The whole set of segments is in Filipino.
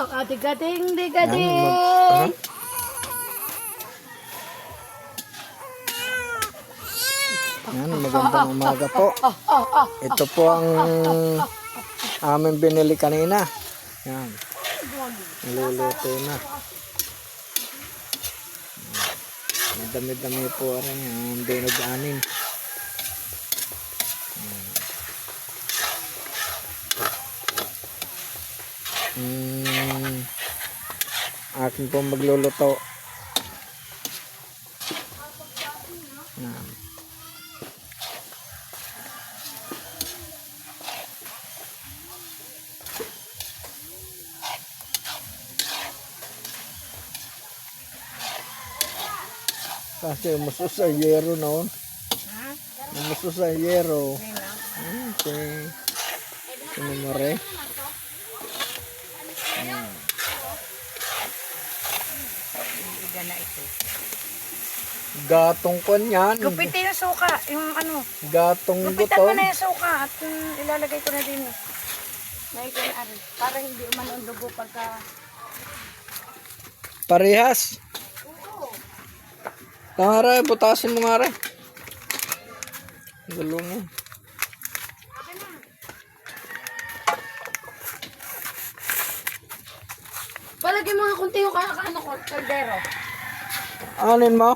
Digading, Yan, digading. Yan, magandang umaga po. Ito po ang aming binili kanina. Yan. Niluluto na. Madami-dami po rin ang dinag-anin. Akin po magluluto. Yan. Kasi umuso sa yero noon. Umuso sa yero. Okay. Sinumare. Gatong kon yan. Gupitin yung suka, yung ano. Gatong Gupitan mo gutom. na yung suka at ilalagay ko na din. Naikin-ari. Para hindi umano ang dugo pagka... Parehas. Tara, butasin mo nga rin. Gulo mo. Palagay mo nga kunti yung ano ko, kaldero. Anin mo?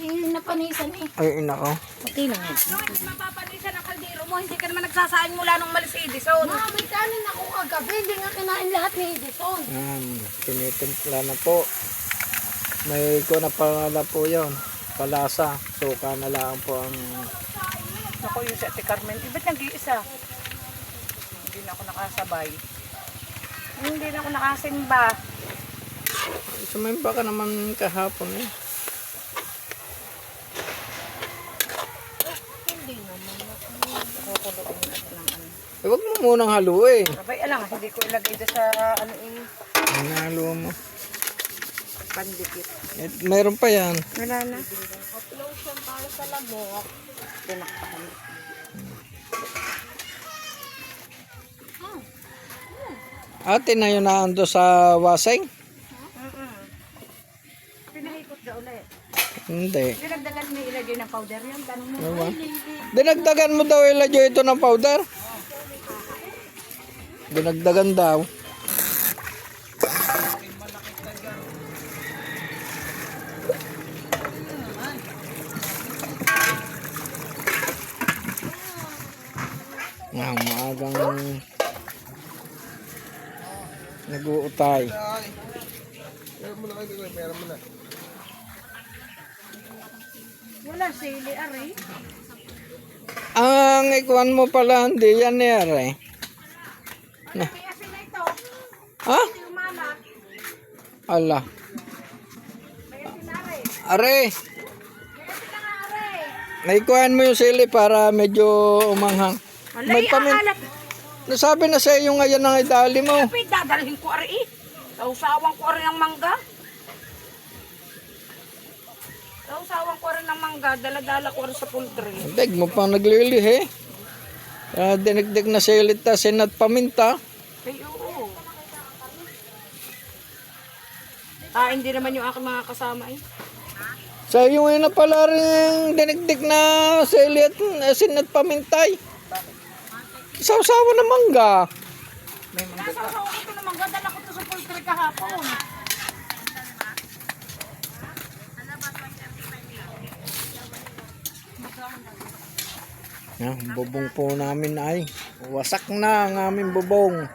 Napanisan eh. Ay, ina ko. Kunti lang eh. No, hindi mapapanisan ang kaldero mo. Hindi ka naman nagsasain mula nung malis si Edison. Ma, may kanin ako kagabi. Hindi nga kinain lahat ni Edison. Tinitimpla na po. May ko na pala po yun. Palasa. Suka na lang po ang... Ako yung si Ate Carmen. Ba't nag-iisa? Hindi na ako nakasabay. Hindi na ako nakasimba. Sumimba ka naman kahapon eh. Hindi naman. Nakukuloan natin ng ano. Huwag mo munang haluin. Sabay, alam, hindi ko ilagay doon sa ano eh. Ang halo mo. Pandikit. Mayroon pa yan. Wala na. Lotion para sa lamok. Tinakpan. Ate na yun na ando sa wasing? Pinahikot daw ulit. Hindi. Dinagdagan mo ilagay ng powder yun. Tanong mo. Diba? Dinagdagan mo daw ilagay ito ng powder? Dinagdagan daw. Yan, maagang nag-uutay. Wala sili, ari. Ang ikuan mo pala, hindi yan nere. Na. May asin na ito. Ha? Hindi umalat. Ala. May asin na, ari. Are, May asin na nga, ari. naikuhan mo yung sili para medyo umanghang. Malay, aalat. Nasabi na sa iyo ngayon ang idali mo. Kapit, dadalhin ko, ari. Sausawang ko rin ang mangga. Sausawang ko rin ang mangga. Dala-dala ko rin sa poultry. Deg mo pang naglilihi. Dinigdig na sili ta sinat paminta. Ay, oo. Hindi naman yung aking mga kasama eh. Sa iyo ngayon na pala rin dinigdig na sili at sinat pamintay. Sawa-sawa na mangga. Sausawang ko ito na mangga. Dala ko ito sa poultry kahapon. Ang bubong po namin ay wasak na ang aming bubong.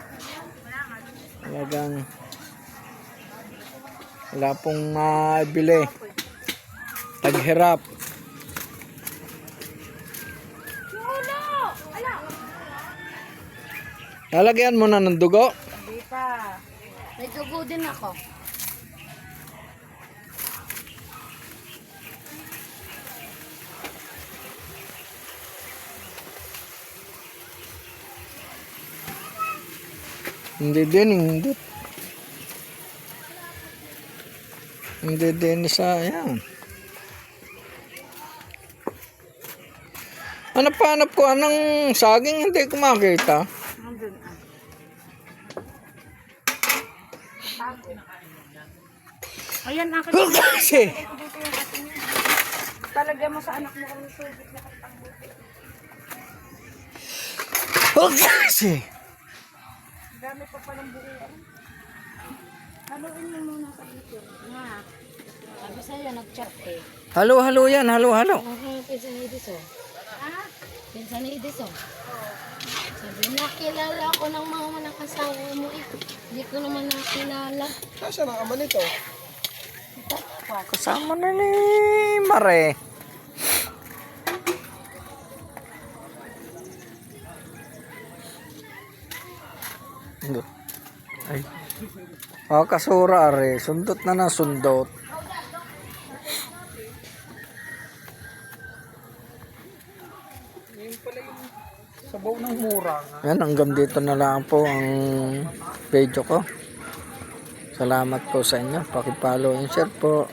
Talagang wala pong mabili. Taghirap. Lalagyan mo na ng dugo. Hindi pa. May dugo din ako. Hindi din, hindi. Hindi din sa, yan. Hanap-hanap ko anong saging, hindi ko makita. Nandun. tago. Ayan, akin. Kasi. Dito yung ating talagyan mo sa anak mo kung subit na katang buti. Kasi. Dami pa palang buuan. Haluin mo muna sa dito. Nga. Sabi sa'yo, nag-chat eh. Halo-halo yan, halo-halo. Pinsan ni Edison. Ha? Pinsan ni Edison. Sabi, nakilala ko ng mga manakasawa mo eh. Hindi ko naman nakilala. Nasaan ang ama nito? Kasama na ni Mare. Ando. Ay. Kasura are. Sundot na na sundot. Sabaw ng mura. Yan, hanggang dito na lang po ang video ko. Salamat po sa inyo. Pakipollow and share po.